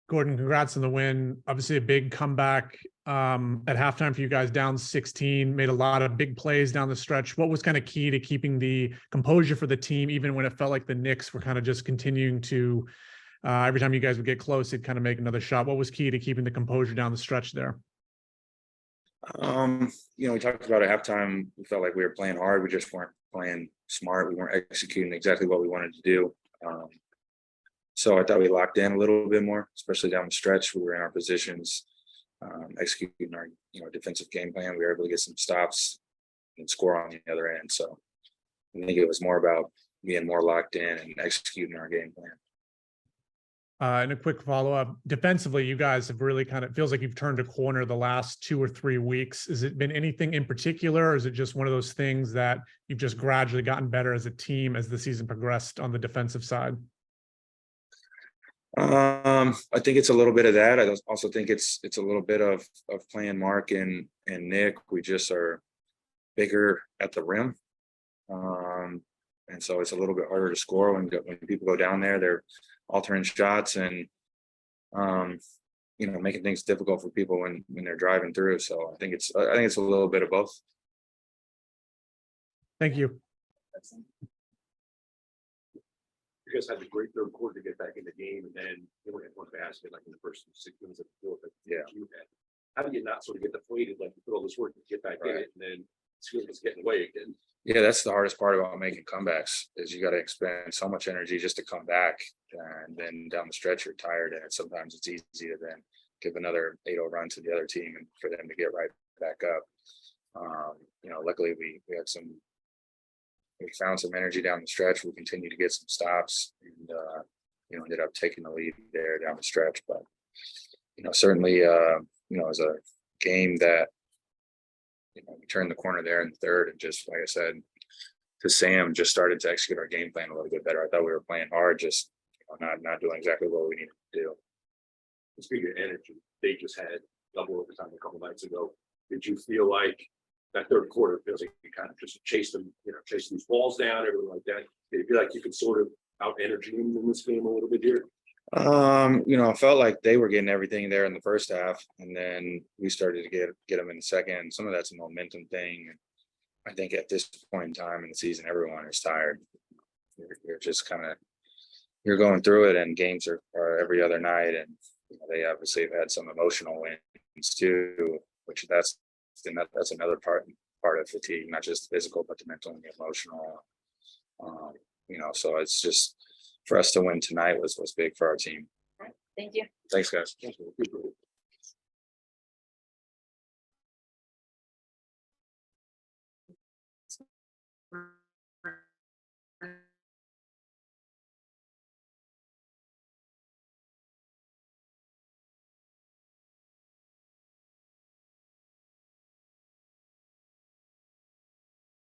Gordon, congrats on the win. Obviously a big comeback at halftime for you guys, down 16, made a lot of big plays down the stretch. What was kind of key to keeping the composure for the team, even when it felt like the Knicks were kind of just continuing to, every time you guys would get close, they'd kind of make another shot. What was key to keeping the composure down the stretch there? We talked about at halftime, we felt like we were playing hard. We just weren't playing smart. We weren't executing exactly what we wanted to do. So I thought we locked in a little bit more, especially down the stretch. We were in our positions, executing our defensive game plan. We were able to get some stops and score on the other end. So I think it was more about being more locked in and executing our game plan. And a quick follow-up, defensively, you guys have really kind of, feels like you've turned a corner the last 2 or 3 weeks. Has it been anything in particular, or is it just one of those things that you've just gradually gotten better as a team as the season progressed on the defensive side? I think it's a little bit of that. I also think it's a little bit of playing Mark and Nick. We just are bigger at the rim. And so it's a little bit harder to score when people go down there. They're altering shots and making things difficult for people when they're driving through. So I think it's a little bit of both. Thank you. You guys had a great third quarter to get back in the game, and then you only had one basket like in the first 6 minutes of the fourth. Yeah. You had. How do you not sort of get deflated, like you put all this work to get back in it, and then it's getting away again? Yeah, that's the hardest part about making comebacks is you got to expend so much energy just to come back, and then down the stretch you're tired, and sometimes it's easy to then give another 8-0 run to the other team and for them to get right back up. Luckily we found some energy down the stretch. We continued to get some stops and ended up taking the lead there down the stretch. But certainly as a game that we turned the corner there in the third, and just like I said to Sam, just started to execute our game plan a little bit better. I thought we were playing hard, just not doing exactly what we needed to do. Speaking of energy, they just had double overtime a couple nights ago. Did you feel like that third quarter feels like you kind of just chase these balls down, everything like that? Did you feel like you could sort of out energy them in this game a little bit here? I felt like they were getting everything there in the first half, and then we started to get them in the second. Some of that's a momentum thing. I think at this point in time in the season, everyone is tired. You're just you're going through it, and games are every other night, and they obviously have had some emotional wins too, which that's another part of fatigue, not just the physical, but the mental and the emotional. So it's just, for us to win tonight was big for our team. All right. Thank you. Thanks, guys. Thank you.